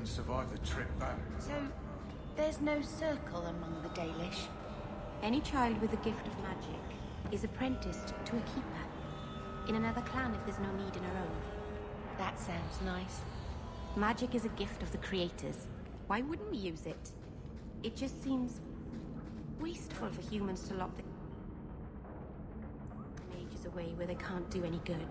didn't survive the trip back. So, there's no circle among the Dalish? Any child with a gift of magic is apprenticed to a keeper. In another clan if there's no need in her own. That sounds nice. Magic is a gift of the creators. Why wouldn't we use it? It just seems wasteful for humans to lock the mages away where they can't do any good.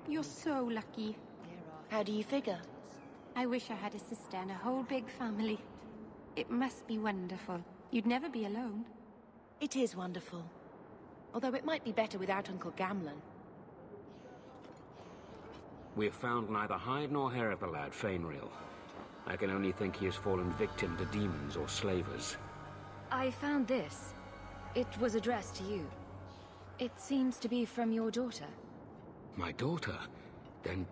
You're so lucky. How do you figure? I wish I had a sister and a whole big family. It must be wonderful. You'd never be alone. It is wonderful. Although it might be better without Uncle Gamlen. We have found neither hide nor hair of the lad, Fainriel. I can only think he has fallen victim to demons or slavers. I found this. It was addressed to you. It seems to be from your daughter. My daughter? Then...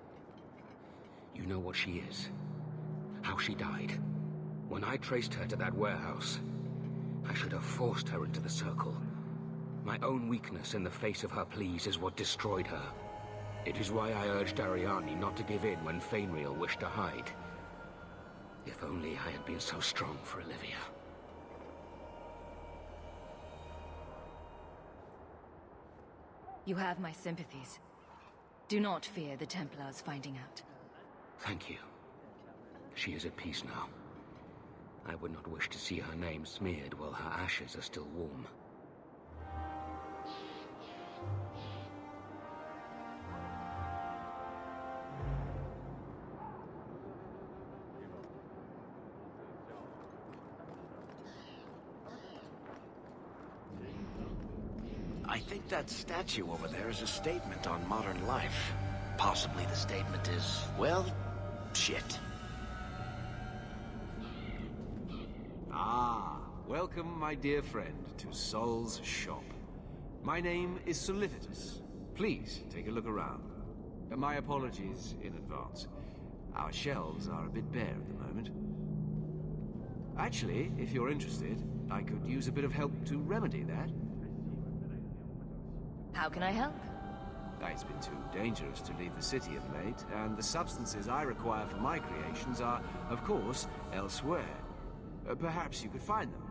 you know what she is. How she died. When I traced her to that warehouse, I should have forced her into the circle. My own weakness in the face of her pleas is what destroyed her. It is why I urged Ariani not to give in when Fainriel wished to hide. If only I had been so strong for Olivia. You have my sympathies. Do not fear the Templars finding out. Thank you. She is at peace now. I would not wish to see her name smeared while her ashes are still warm. I think that statue over there is a statement on modern life. Possibly the statement is, well, shit. Ah, welcome, my dear friend, to Sol's shop. My name is Solivitus. Please take a look around. My apologies in advance. Our shelves are a bit bare at the moment. Actually, if you're interested, I could use a bit of help to remedy that. How can I help? It's been too dangerous to leave the city of late, and the substances I require for my creations are, of course, elsewhere. Perhaps you could find them.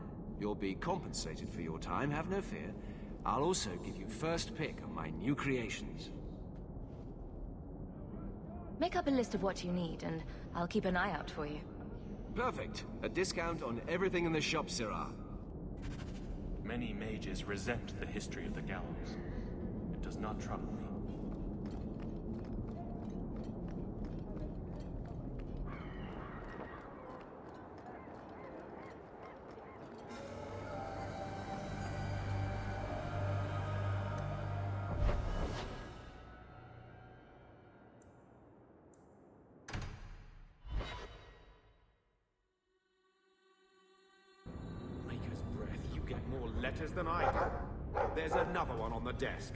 You'll be compensated for your time, have no fear. I'll also give you first pick of my new creations. Make up a list of what you need, and I'll keep an eye out for you. Perfect. A discount on everything in the shop, Sirrah. Many mages resent the history of the gallows. It does not trouble me. Maker's breath, you get more letters than I do. There's another one on the desk.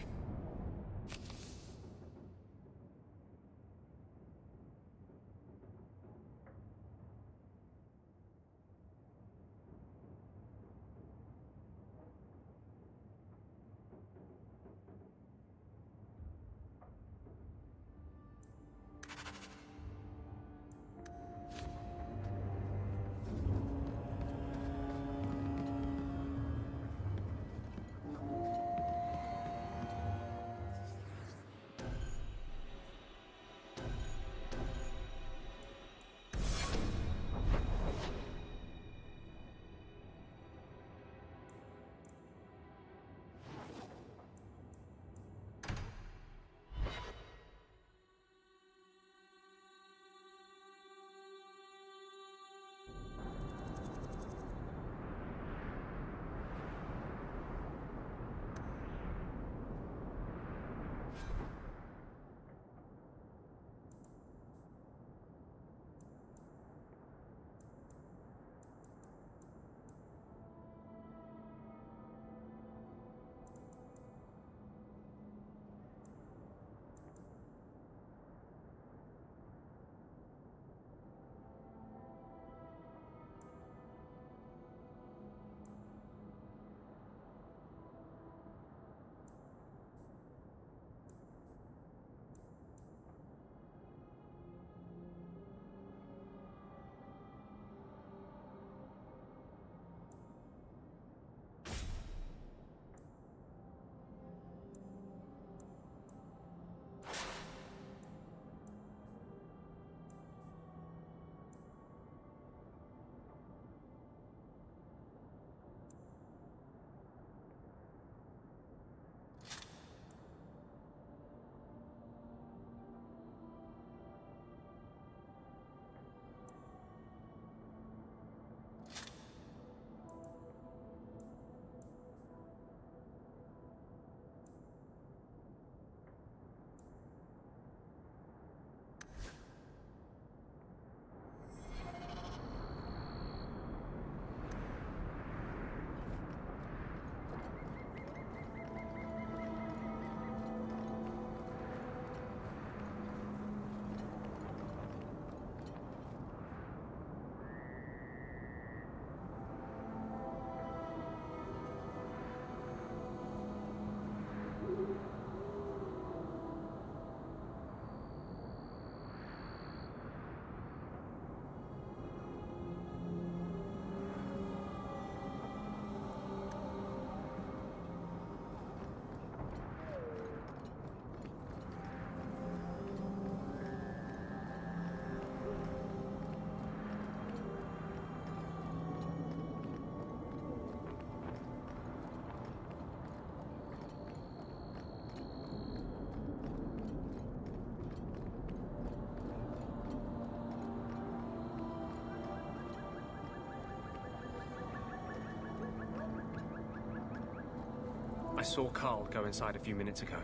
I saw Carl go inside a few minutes ago.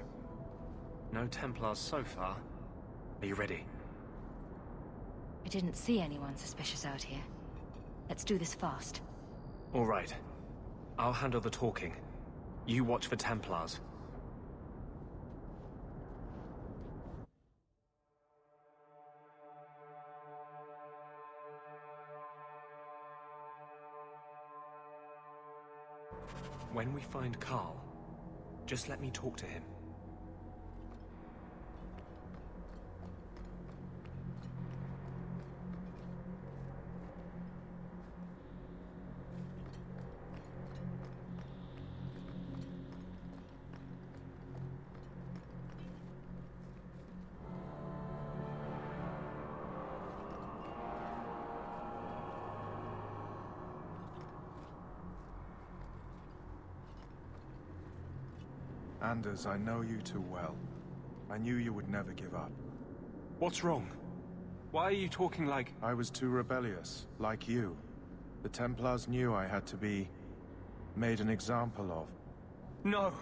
No Templars so far. Are you ready? I didn't see anyone suspicious out here. Let's do this fast. All right. I'll handle the talking. You watch for Templars. When we find Carl, just let me talk to him. Anders, I know you too well. I knew you would never give up. What's wrong? Why are you talking like... I was too rebellious, like you. The Templars knew I had to be... made an example of. No!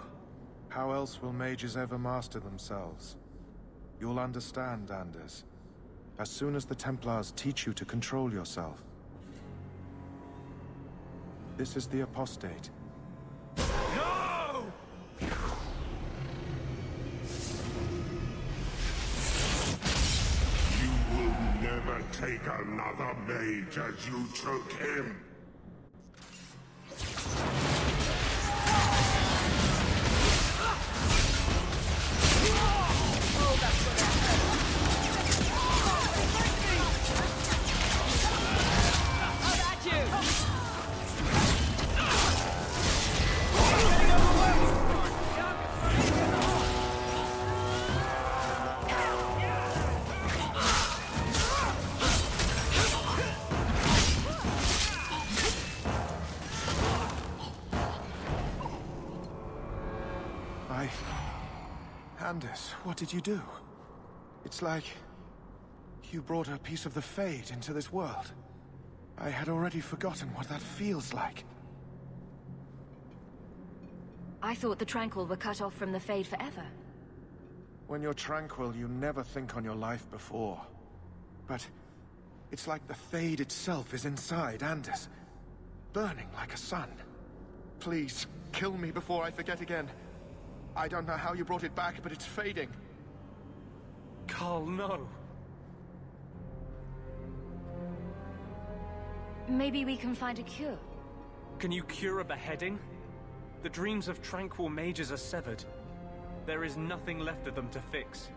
How else will mages ever master themselves? You'll understand, Anders. As soon as the Templars teach you to control yourself. This is the Apostate. No! You will never take another mage as you took him. Anders, what did you do? It's like... you brought a piece of the Fade into this world. I had already forgotten what that feels like. I thought the Tranquil were cut off from the Fade forever. When you're tranquil, you never think on your life before. But it's like the Fade itself is inside Anders, burning like a sun. Please, kill me before I forget again. I don't know how you brought it back, but it's fading. Carl, no! Maybe we can find a cure. Can you cure a beheading? The dreams of tranquil mages are severed. There is nothing left of them to fix.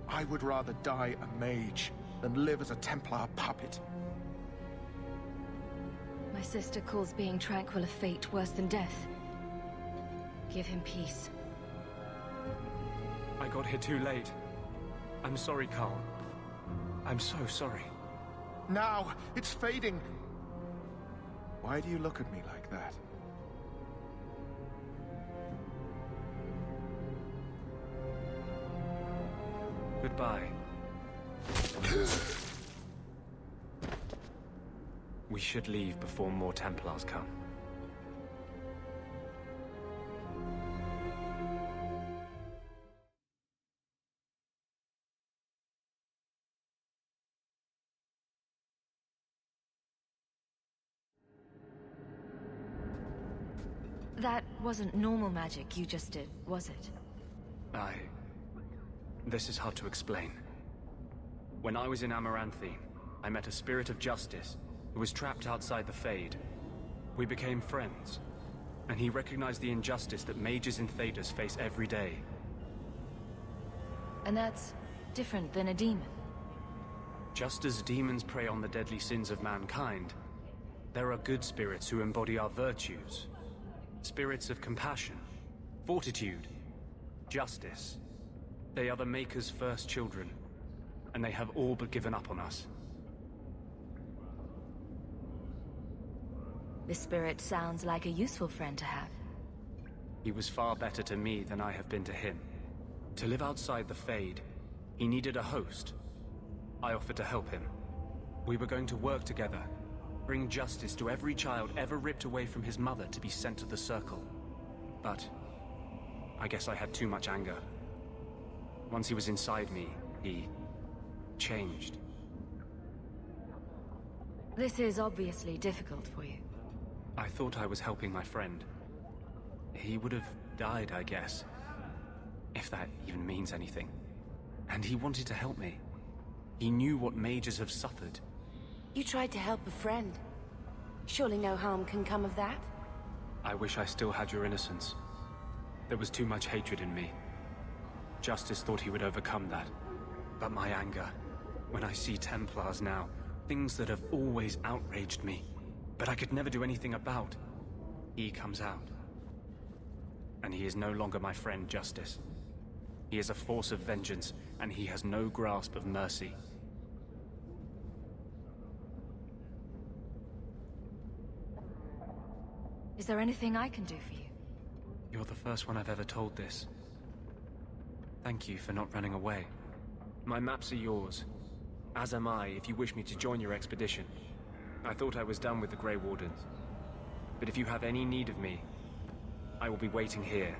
I would rather die a mage than live as a Templar puppet. My sister calls being tranquil a fate worse than death. Give him peace. I got here too late. I'm sorry, Carl. I'm so sorry. Now! It's fading! Why do you look at me like that? Goodbye. We should leave before more Templars come. That wasn't normal magic you just did, was it? This is hard to explain. When I was in Amaranthine, I met a spirit of justice who was trapped outside the Fade. We became friends, and he recognized the injustice that mages in Thedas face every day. And that's different than a demon. Just as demons prey on the deadly sins of mankind, there are good spirits who embody our virtues. Spirits of compassion, fortitude, justice. They are the Maker's first children, and they have all but given up on us. This spirit sounds like a useful friend to have. He was far better to me than I have been to him. To live outside the Fade, he needed a host. I offered to help him. We were going to work together, bring justice to every child ever ripped away from his mother to be sent to the Circle. But I guess I had too much anger. Once he was inside me, he changed. This is obviously difficult for you. I thought I was helping my friend. He would have died, I guess. If that even means anything. And he wanted to help me. He knew what mages have suffered. You tried to help a friend. Surely no harm can come of that? I wish I still had your innocence. There was too much hatred in me. Justice thought he would overcome that. But my anger, when I see Templars now, things that have always outraged me, but I could never do anything about, he comes out. And he is no longer my friend, Justice. He is a force of vengeance, and he has no grasp of mercy. Is there anything I can do for you? You're the first one I've ever told this. Thank you for not running away. My maps are yours. As am I, if you wish me to join your expedition. I thought I was done with the Grey Wardens. But if you have any need of me, I will be waiting here.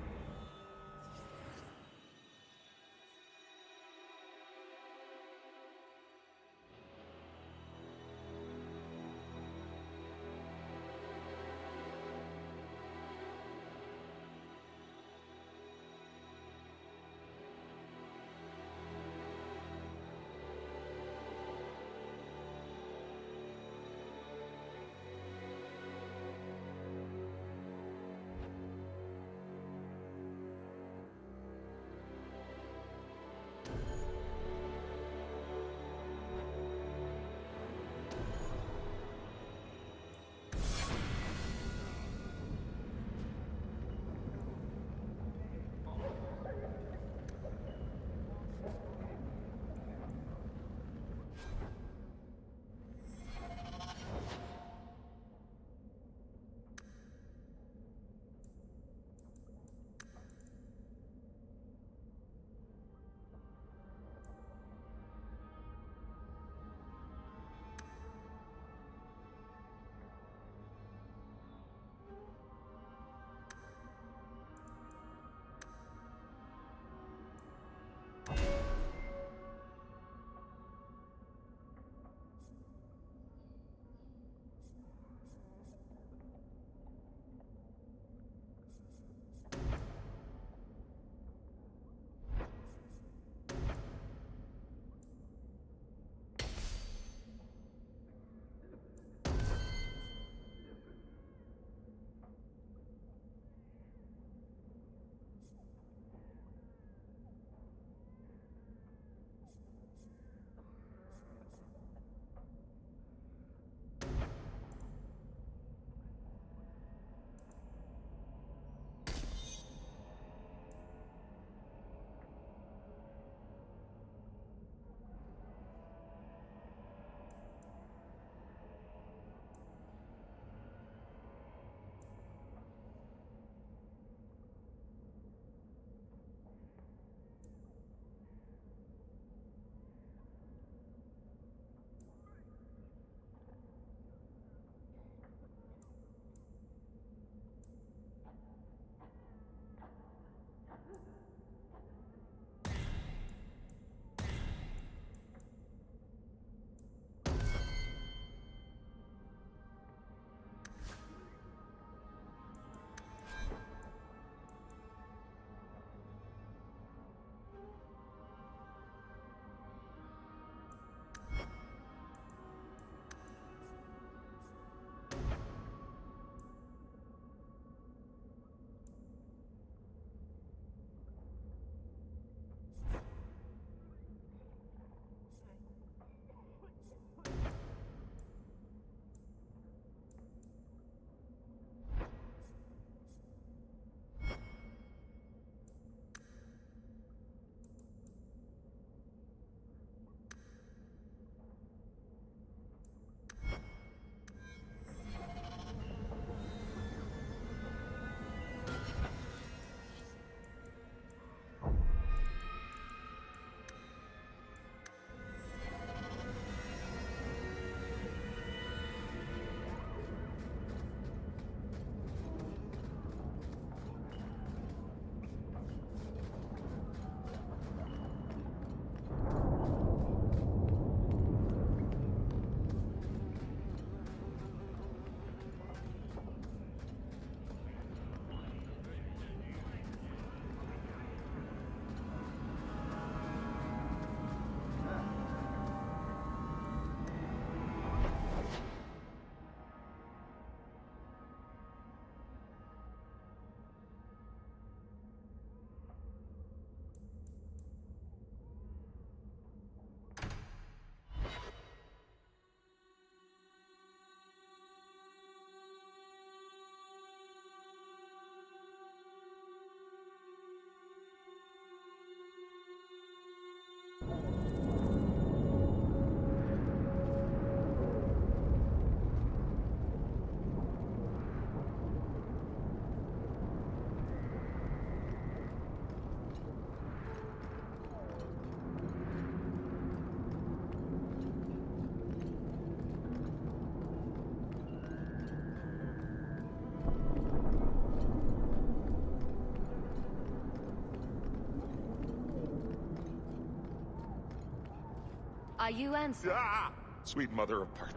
Are you Ansel? Ah! Sweet mother of Parth.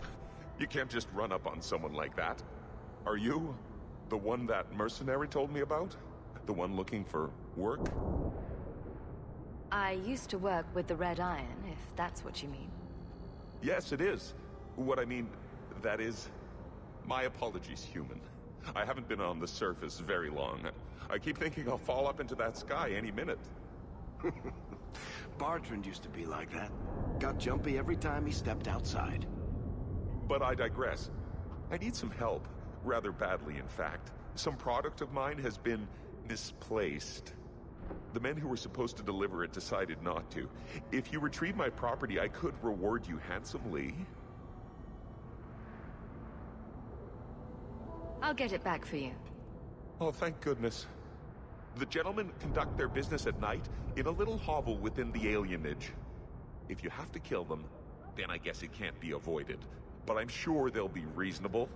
You can't just run up on someone like that. Are you the one that mercenary told me about? The one looking for work? I used to work with the Red Iron, if that's what you mean. Yes, it is. What I mean, that is... My apologies, human. I haven't been on the surface very long. I keep thinking I'll fall up into that sky any minute. Bartrand used to be like that. Got jumpy every time he stepped outside. But I digress. I need some help. Rather badly, in fact. Some product of mine has been misplaced. The men who were supposed to deliver it decided not to. If you retrieve my property, I could reward you handsomely. I'll get it back for you. Oh, thank goodness. The gentlemen conduct their business at night in a little hovel within the alienage. If you have to kill them, then I guess it can't be avoided. But I'm sure they'll be reasonable.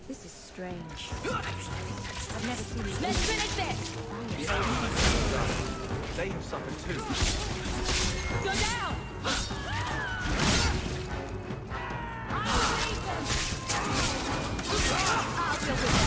This is strange. I've never seen this. Let's finish this! They have suffered too. Go down! I'll deal with it.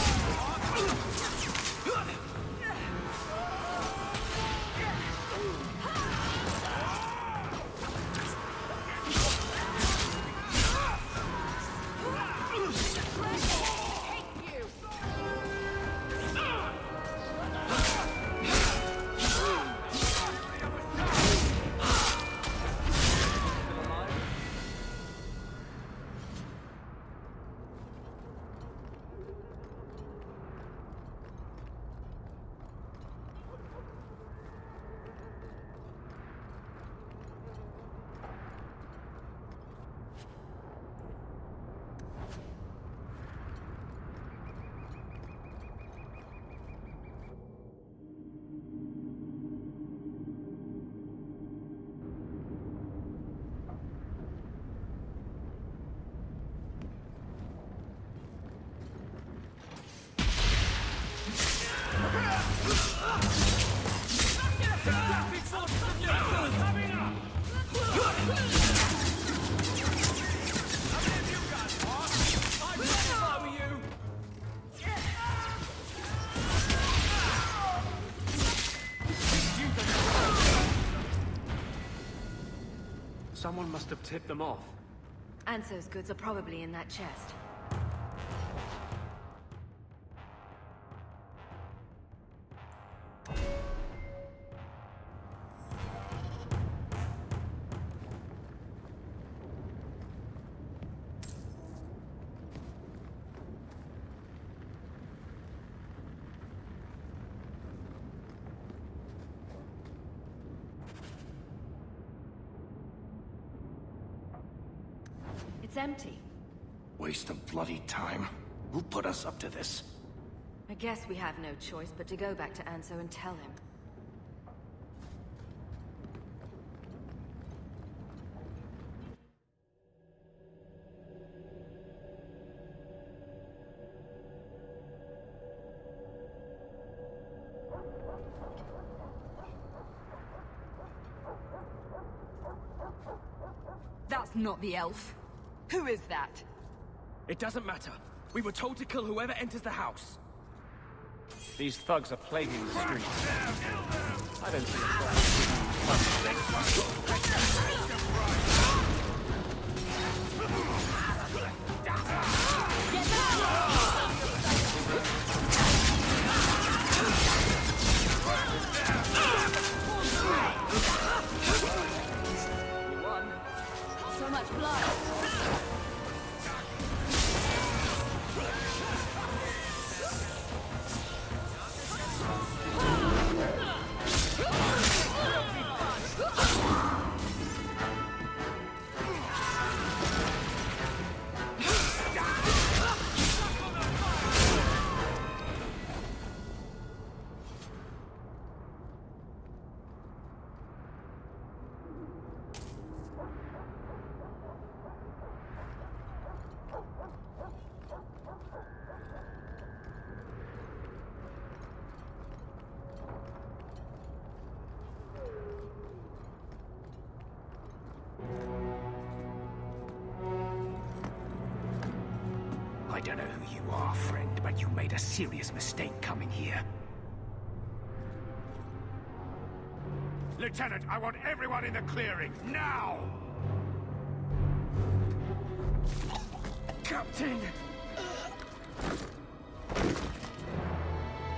Someone must have tipped them off. Anso's goods are probably in that chest. It's empty. Waste of bloody time. Who put us up to this? I guess we have no choice but to go back to Anso and tell him. That's not the elf. Who is that? It doesn't matter. We were told to kill whoever enters the house. These thugs are plaguing the streets. I don't see So much blood. I don't know who you are, friend, but you made a serious mistake coming here. Lieutenant, I want everyone in the clearing, now! Captain!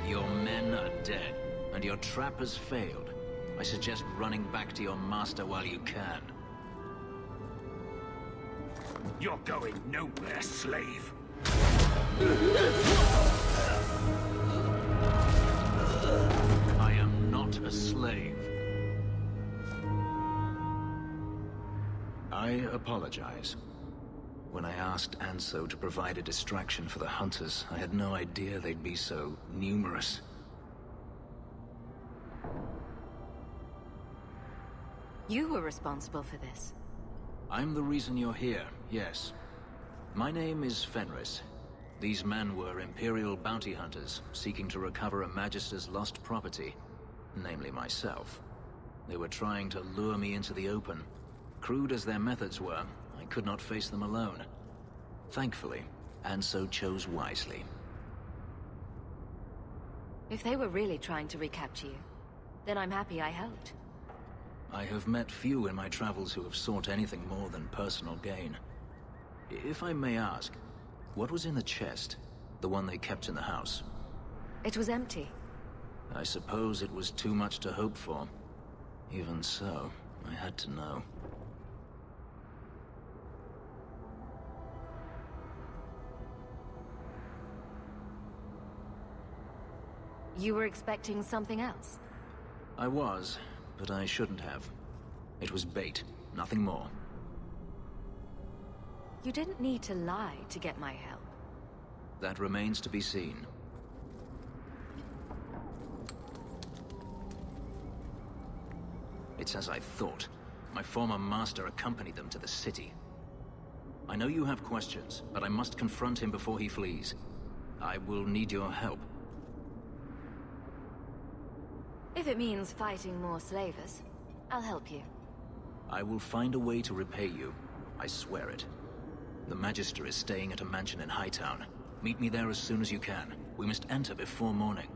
Your men are dead, and your trap has failed. I suggest running back to your master while you can. You're going nowhere, slave. I am not a slave. I apologize. When I asked Anso to provide a distraction for the hunters, I had no idea they'd be so numerous. You were responsible for this. I'm the reason you're here, yes. My name is Fenris. These men were Imperial bounty hunters, seeking to recover a Magister's lost property, namely myself. They were trying to lure me into the open. Crude as their methods were, I could not face them alone. Thankfully, Anso chose wisely. If they were really trying to recapture you, then I'm happy I helped. I have met few in my travels who have sought anything more than personal gain. If I may ask, what was in the chest? The one they kept in the house? It was empty. I suppose it was too much to hope for. Even so, I had to know. You were expecting something else? I was, but I shouldn't have. It was bait, nothing more. You didn't need to lie to get my help. That remains to be seen. It's as I thought. My former master accompanied them to the city. I know you have questions, but I must confront him before he flees. I will need your help. If it means fighting more slavers, I'll help you. I will find a way to repay you. I swear it. The Magister is staying at a mansion in Hightown. Meet me there as soon as you can. We must enter before morning.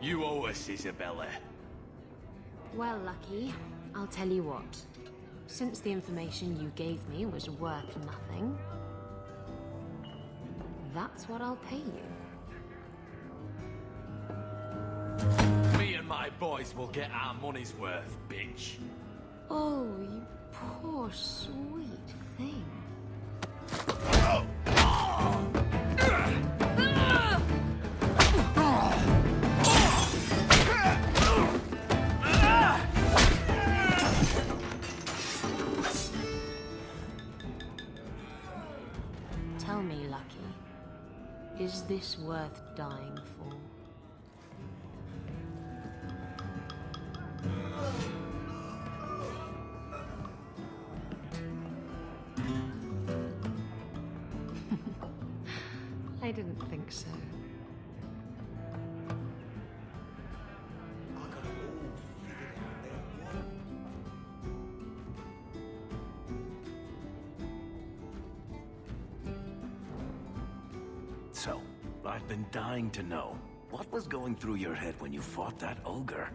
You owe us, Isabella. Well, Lucky, I'll tell you what. Since the information you gave me was worth nothing, that's what I'll pay you. Me and my boys will get our money's worth, bitch. Oh, you poor, sweet thing. this worth dying for? I didn't think so. So, I've been dying to know. What was going through your head when you fought that ogre?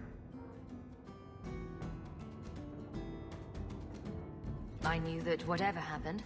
I knew that whatever happened,